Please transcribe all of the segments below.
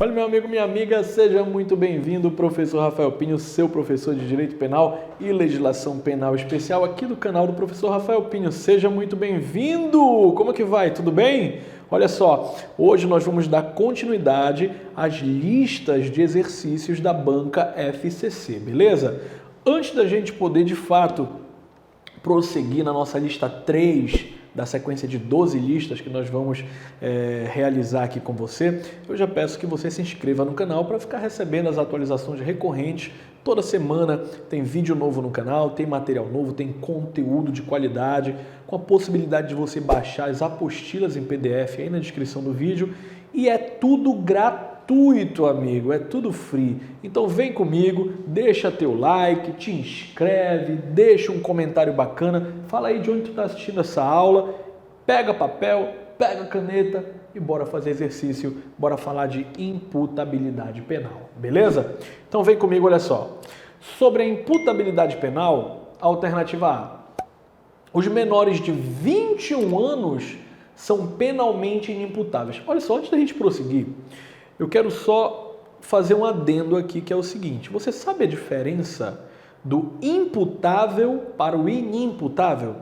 Olha, meu amigo, minha amiga, seja muito bem-vindo, professor Rafael Pinho, seu professor de Direito Penal e Legislação Penal Especial aqui do canal do professor Rafael Pinho. Seja muito bem-vindo! Como é que vai? Tudo bem? Olha só, hoje nós vamos dar continuidade às listas de exercícios da banca FCC, beleza? Antes da gente poder, de fato, prosseguir na nossa lista 3 da sequência de 12 listas que nós vamos realizar aqui com você, eu já peço que você se inscreva no canal para ficar recebendo as atualizações recorrentes. Toda semana tem vídeo novo no canal, tem material novo, tem conteúdo de qualidade, com a possibilidade de você baixar as apostilas em PDF aí na descrição do vídeo, e é tudo gratuito, amigo, é tudo free. Então vem comigo, deixa teu like, te inscreve, deixa um comentário bacana, fala aí de onde tu está assistindo essa aula, pega papel, pega caneta e bora fazer exercício, bora falar de imputabilidade penal, beleza? Então vem comigo, olha só. Sobre a imputabilidade penal, alternativa A. Os menores de 21 anos são penalmente inimputáveis. Olha só, antes da gente prosseguir, eu quero só fazer um adendo aqui, que é o seguinte: você sabe a diferença do imputável para o inimputável?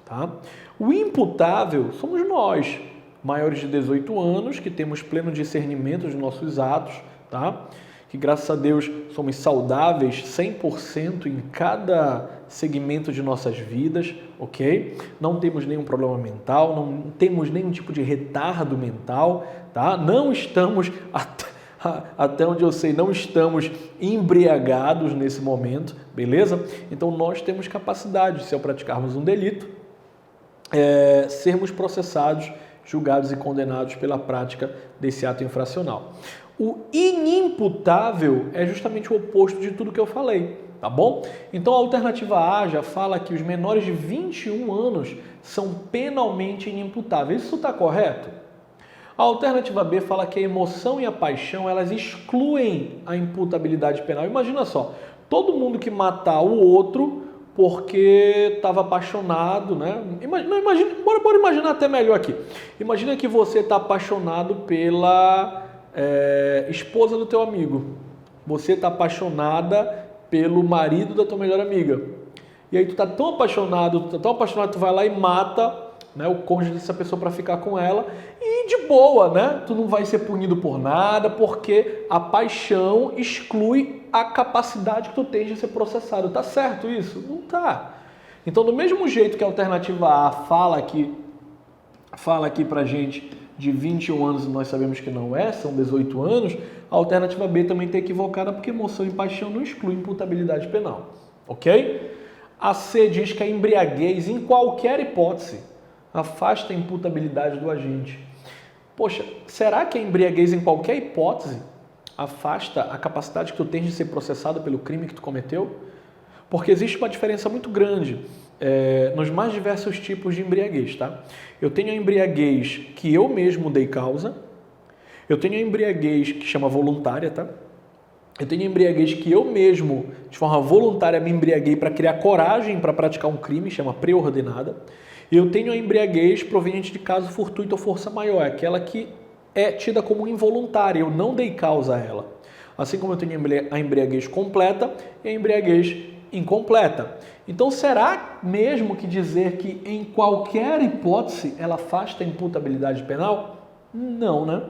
Tá? O imputável somos nós, maiores de 18 anos, que temos pleno discernimento de nossos atos, tá? Que graças a Deus somos saudáveis 100% em cada segmento de nossas vidas, ok? Não temos nenhum problema mental, não temos nenhum tipo de retardo mental, tá? Não estamos, até onde eu sei, não estamos embriagados nesse momento, beleza? Então nós temos capacidade, se ao praticarmos um delito, sermos processados, julgados e condenados pela prática desse ato infracional. O inimputável é justamente o oposto de tudo que eu falei, tá bom? Então a alternativa A já fala que os menores de 21 anos são penalmente inimputáveis. Isso está correto? A alternativa B fala que a emoção e a paixão, elas excluem a imputabilidade penal. Imagina só, todo mundo que matar o outro porque estava apaixonado, né? Bora imaginar até melhor aqui. Imagina que você está apaixonado pela esposa do teu amigo. Você está apaixonada pelo marido da tua melhor amiga. E aí tu tá tão apaixonado, tu vai lá e mata, né, o cônjuge dessa pessoa para ficar com ela, e de boa, né? Tu não vai ser punido por nada, porque a paixão exclui a capacidade que tu tens de ser processado. Tá certo isso? Não tá. Então, do mesmo jeito que a alternativa A fala aqui pra gente de 21 anos, e nós sabemos que não são 18 anos, a alternativa B também está equivocada, porque emoção e paixão não excluem imputabilidade penal, ok? A C diz que a embriaguez, em qualquer hipótese, afasta a imputabilidade do agente. Poxa, será que a embriaguez, em qualquer hipótese, afasta a capacidade que tu tens de ser processado pelo crime que tu cometeu? Porque existe uma diferença muito grande nos mais diversos tipos de embriaguez, tá? Eu tenho a embriaguez que eu mesmo dei causa, eu tenho a embriaguez que chama voluntária, tá? Eu tenho a embriaguez que eu mesmo, de forma voluntária, me embriaguei para criar coragem para praticar um crime, chama preordenada. E eu tenho a embriaguez proveniente de caso fortuito ou força maior, aquela que é tida como involuntária, eu não dei causa a ela. Assim como eu tenho a embriaguez completa e a embriaguez incompleta. Então, será mesmo que dizer que em qualquer hipótese ela afasta a imputabilidade penal? Não, né?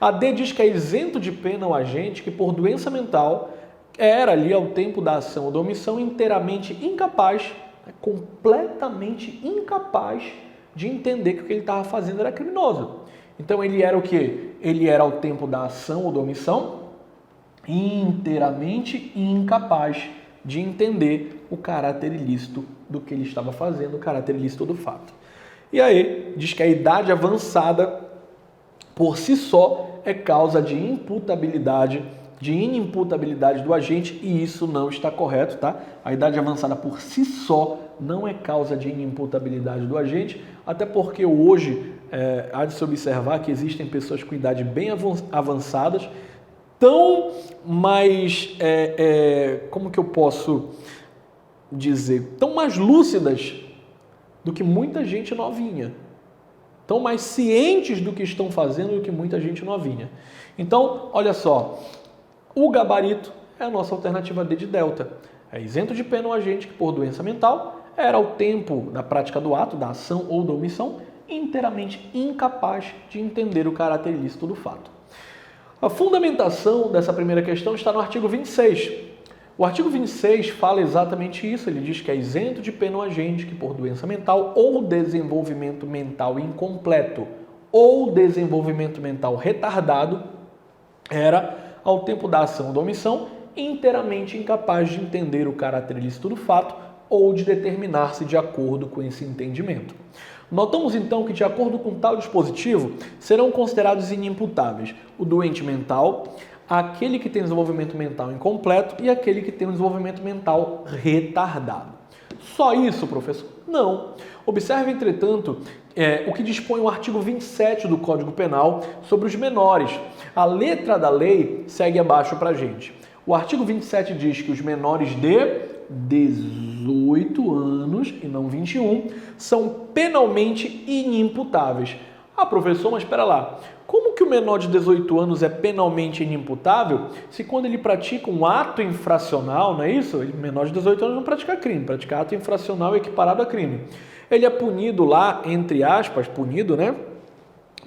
A D diz que é isento de pena o agente que por doença mental era ali ao tempo da ação ou da omissão inteiramente incapaz, completamente incapaz de entender que o que ele estava fazendo era criminoso. Então ele era o quê? Ele era ao tempo da ação ou da omissão inteiramente incapaz de entender o caráter ilícito do que ele estava fazendo, o caráter ilícito do fato. E aí, diz que a idade avançada, por si só, é causa de imputabilidade, de inimputabilidade do agente, e isso não está correto, tá? A idade avançada por si só não é causa de inimputabilidade do agente, até porque hoje há de se observar que existem pessoas com idade bem avançadas, tão mais, como que eu posso dizer, tão mais lúcidas do que muita gente novinha. estão mais cientes do que estão fazendo do que muita gente novinha. Então, olha só, o gabarito é a nossa alternativa D de delta. É isento de pena o agente que, por doença mental, era ao tempo da prática do ato, da ação ou da omissão, inteiramente incapaz de entender o caráter ilícito do fato. A fundamentação dessa primeira questão está no artigo 26. O artigo 26 fala exatamente isso. Ele diz que é isento de pena o agente que, por doença mental ou desenvolvimento mental incompleto ou desenvolvimento mental retardado, era, ao tempo da ação ou da omissão, inteiramente incapaz de entender o caráter ilícito do fato ou de determinar-se de acordo com esse entendimento. Notamos então que, de acordo com tal dispositivo, serão considerados inimputáveis o doente mental, aquele que tem desenvolvimento mental incompleto e aquele que tem um desenvolvimento mental retardado. Só isso, professor? Não. Observe, entretanto, o que dispõe o artigo 27 do Código Penal sobre os menores. A letra da lei segue abaixo para a gente. O artigo 27 diz que os menores de 18 anos, e não 21, são penalmente inimputáveis. Ah, professor, mas espera lá. Como que o menor de 18 anos é penalmente inimputável se quando ele pratica um ato infracional, não é isso? O menor de 18 anos não pratica crime, pratica ato infracional equiparado a crime. Ele é punido lá, entre aspas, punido, né?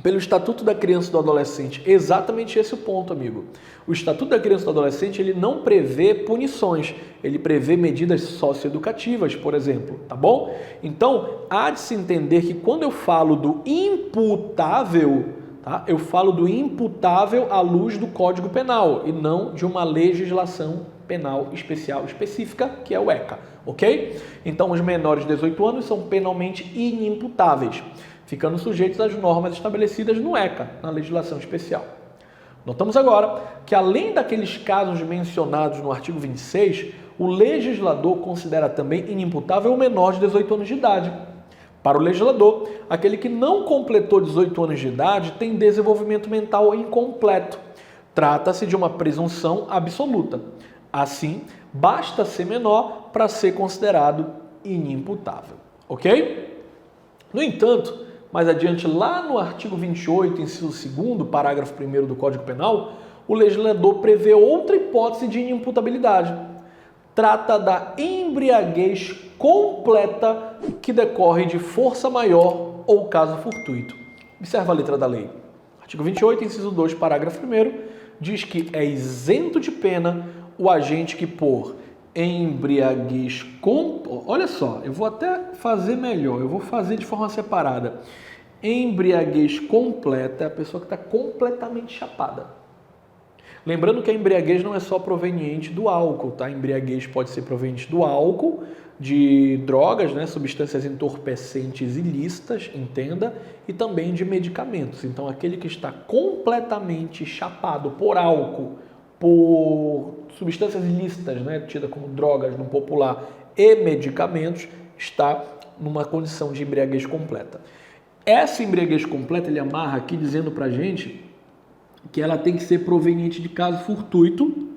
Pelo Estatuto da Criança e do Adolescente. Exatamente esse é o ponto, amigo. O Estatuto da Criança e do Adolescente, ele não prevê punições, ele prevê medidas socioeducativas, por exemplo, tá bom? Então, há de se entender que quando eu falo do imputável, tá? Eu falo do imputável à luz do Código Penal e não de uma legislação penal especial específica, que é o ECA, ok? Então, os menores de 18 anos são penalmente inimputáveis, ficando sujeitos às normas estabelecidas no ECA, na legislação especial. Notamos agora que, além daqueles casos mencionados no artigo 26, o legislador considera também inimputável o menor de 18 anos de idade. Para o legislador, aquele que não completou 18 anos de idade tem desenvolvimento mental incompleto. Trata-se de uma presunção absoluta. Assim, basta ser menor para ser considerado inimputável. Ok? No entanto, mais adiante, lá no artigo 28, inciso 2º, parágrafo 1º do Código Penal, o legislador prevê outra hipótese de inimputabilidade. Trata da embriaguez completa que decorre de força maior ou caso fortuito. Observa a letra da lei. Artigo 28, inciso 2, parágrafo 1º, diz que é isento de pena o agente que, por embriaguez olha só, eu vou até fazer melhor, eu vou fazer de forma separada. Embriaguez completa é a pessoa que está completamente chapada. Lembrando que a embriaguez não é só proveniente do álcool, tá? A embriaguez pode ser proveniente do álcool, de drogas, né? Substâncias entorpecentes ilícitas, entenda, e também de medicamentos. Então, aquele que está completamente chapado por álcool, por substâncias ilícitas, né, tida como drogas no popular, e medicamentos, está numa condição de embriaguez completa. Essa embriaguez completa ele amarra aqui dizendo pra gente que ela tem que ser proveniente de caso fortuito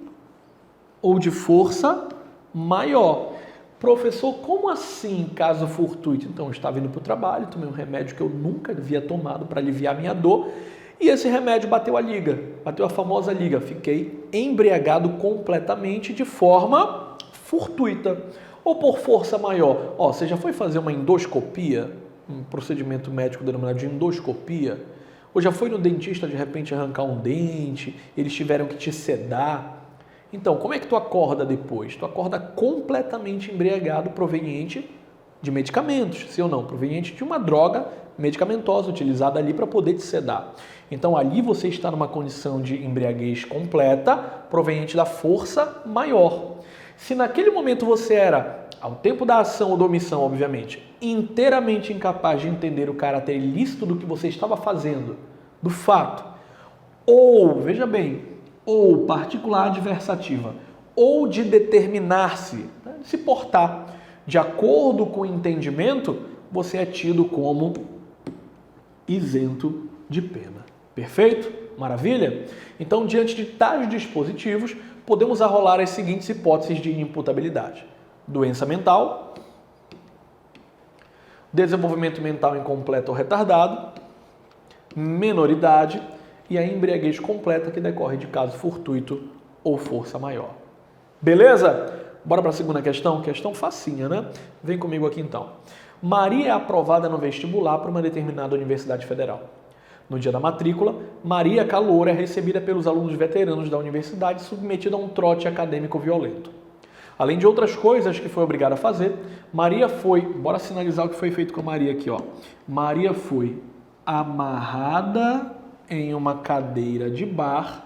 ou de força maior. Professor, como assim caso fortuito? Então, eu estava indo para o trabalho, tomei um remédio que eu nunca havia tomado para aliviar a minha dor, e esse remédio bateu a liga, bateu a famosa liga. Fiquei embriagado completamente de forma fortuita ou por força maior. Ó, você já foi fazer uma endoscopia, um procedimento médico denominado de endoscopia? Ou já foi no dentista de repente arrancar um dente, eles tiveram que te sedar? Então, como é que tu acorda depois? Tu acorda completamente embriagado, proveniente de medicamentos, sim ou não? Proveniente de uma droga medicamentosa utilizada ali para poder te sedar. Então, ali você está numa condição de embriaguez completa, proveniente da força maior. Se naquele momento você era, ao tempo da ação ou da omissão, obviamente, inteiramente incapaz de entender o caráter ilícito do que você estava fazendo, do fato, ou, veja bem, ou particular adversativa, ou de determinar-se, né, de se portar de acordo com o entendimento, você é tido como isento de pena. Perfeito? Maravilha? Então, diante de tais dispositivos, podemos arrolar as seguintes hipóteses de inimputabilidade: doença mental, desenvolvimento mental incompleto ou retardado, menoridade e a embriaguez completa que decorre de caso fortuito ou força maior. Beleza? Bora para a segunda questão? Questão facinha, né? Vem comigo aqui então. Maria é aprovada no vestibular para uma determinada universidade federal. No dia da matrícula, Maria Caloura é recebida pelos alunos veteranos da universidade submetida a um trote acadêmico violento. Além de outras coisas que foi obrigada a fazer, Maria foi... Bora sinalizar o que foi feito com a Maria aqui, ó. Maria foi amarrada em uma cadeira de bar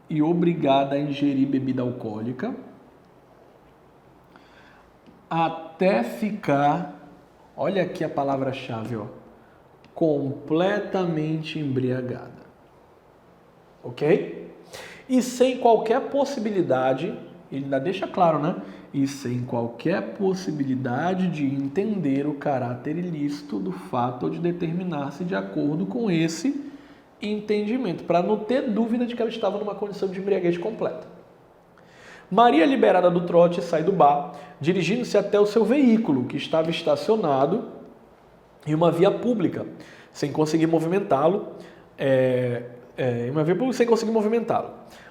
e obrigada a ingerir bebida alcoólica até ficar, olha aqui a palavra-chave, ó, completamente embriagada. Ok? E sem qualquer possibilidade, ele ainda deixa claro, né? E sem qualquer possibilidade de entender o caráter ilícito do fato ou de determinar-se de acordo com esse entendimento, para não ter dúvida de que ela estava numa condição de embriaguez completa. Maria, liberada do trote, sai do bar, dirigindo-se até o seu veículo, que estava estacionado em uma via pública, sem conseguir movimentá-lo.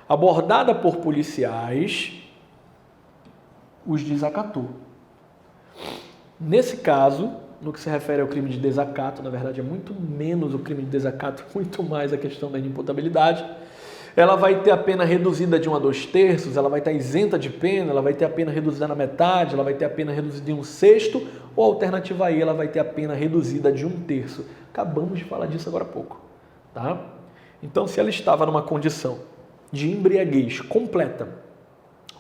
Abordada por policiais, os desacatou. Nesse caso, no que se refere ao crime de desacato, na verdade é muito menos o crime de desacato, muito mais a questão da inimputabilidade, ela vai ter a pena reduzida de 1 a 2/3, ela vai estar isenta de pena, ela vai ter a pena reduzida na metade, ela vai ter a pena reduzida em 1/6, ou alternativa aí, ela vai ter a pena reduzida de 1/3. Acabamos de falar disso agora há pouco, tá? Então, se ela estava numa condição de embriaguez completa,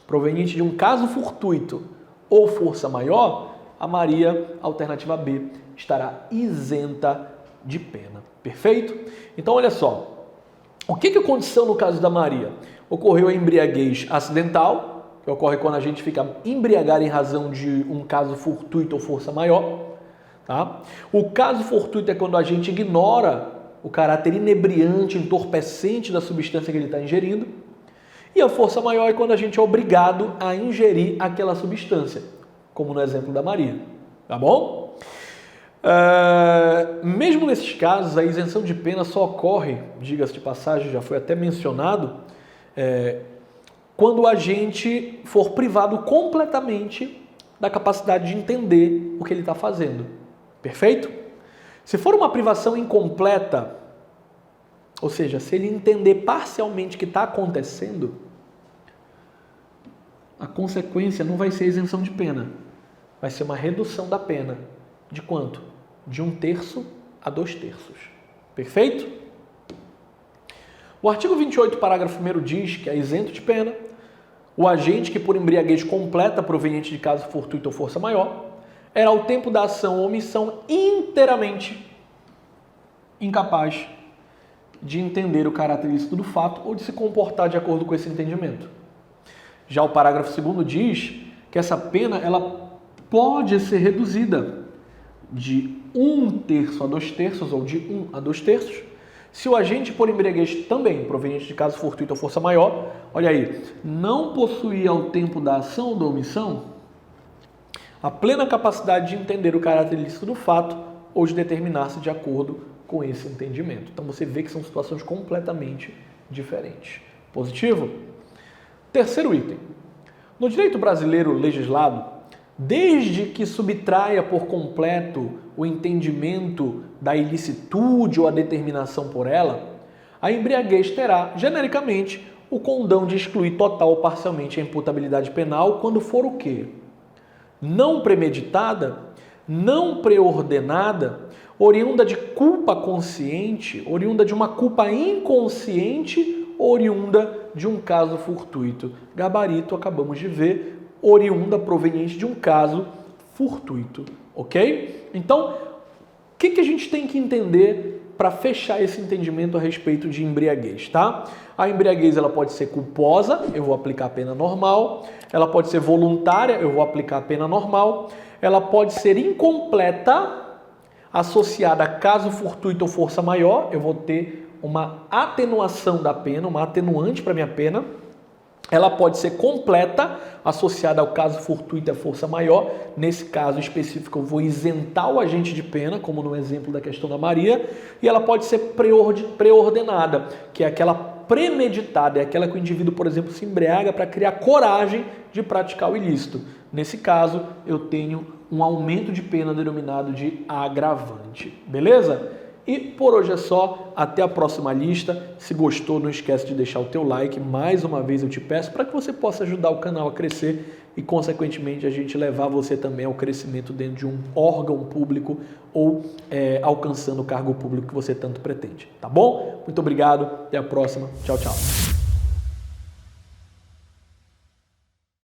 proveniente de um caso fortuito ou força maior, a Maria, alternativa B, estará isenta de pena. Perfeito? Então, olha só. O que aconteceu no caso da Maria? Ocorreu a embriaguez acidental, que ocorre quando a gente fica embriagado em razão de um caso fortuito ou força maior. Tá? O caso fortuito é quando a gente ignora o caráter inebriante, entorpecente da substância que ele está ingerindo. E a força maior é quando a gente é obrigado a ingerir aquela substância, como no exemplo da Maria. Tá bom? Mesmo nesses casos, a isenção de pena só ocorre, diga-se de passagem, já foi até mencionado, quando a gente for privado completamente da capacidade de entender o que ele está fazendo. Perfeito? Se for uma privação incompleta, ou seja, se ele entender parcialmente o que está acontecendo, a consequência não vai ser isenção de pena, vai ser uma redução da pena. De quanto? De 1/3 a 2/3. Perfeito? O artigo 28, parágrafo 1º diz que é isento de pena o agente que por embriaguez completa proveniente de caso fortuito ou força maior era ao tempo da ação ou omissão inteiramente incapaz de entender o caráter ilícito do fato ou de se comportar de acordo com esse entendimento. Já o parágrafo 2º diz que essa pena ela pode ser reduzida de 1/3 a 2/3 ou de 1 a 2/3, se o agente por embriaguez também, proveniente de caso fortuito ou força maior, olha aí, não possuía ao tempo da ação ou da omissão a plena capacidade de entender o caráter ilícito do fato ou de determinar-se de acordo com esse entendimento. Então você vê que são situações completamente diferentes. Positivo? Terceiro item. No direito brasileiro legislado, desde que subtraia por completo o entendimento da ilicitude ou a determinação por ela, a embriaguez terá, genericamente, o condão de excluir total ou parcialmente a imputabilidade penal quando for o quê? Não premeditada, não preordenada, oriunda de culpa consciente, oriunda de uma culpa inconsciente, oriunda de um caso fortuito. Gabarito, acabamos de ver, oriunda proveniente de um caso fortuito, ok? Então, o que a gente tem que entender para fechar esse entendimento a respeito de embriaguez, tá? A embriaguez ela pode ser culposa, eu vou aplicar a pena normal. Ela pode ser voluntária, eu vou aplicar a pena normal. Ela pode ser incompleta, associada a caso fortuito ou força maior, eu vou ter uma atenuação da pena, uma atenuante para minha pena. ela pode ser completa, associada ao caso fortuito e à força maior. Nesse caso específico, eu vou isentar o agente de pena, como no exemplo da questão da Maria. E ela pode ser preordenada, que é aquela premeditada, é aquela que o indivíduo, por exemplo, se embriaga para criar coragem de praticar o ilícito. Nesse caso, eu tenho um aumento de pena denominado de agravante. Beleza? E por hoje é só, até a próxima lista. Se gostou, não esquece de deixar o teu like. Mais uma vez eu te peço para que você possa ajudar o canal a crescer e, consequentemente, a gente levar você também ao crescimento dentro de um órgão público ou alcançando o cargo público que você tanto pretende. Tá bom? Muito obrigado, até a próxima. Tchau, tchau.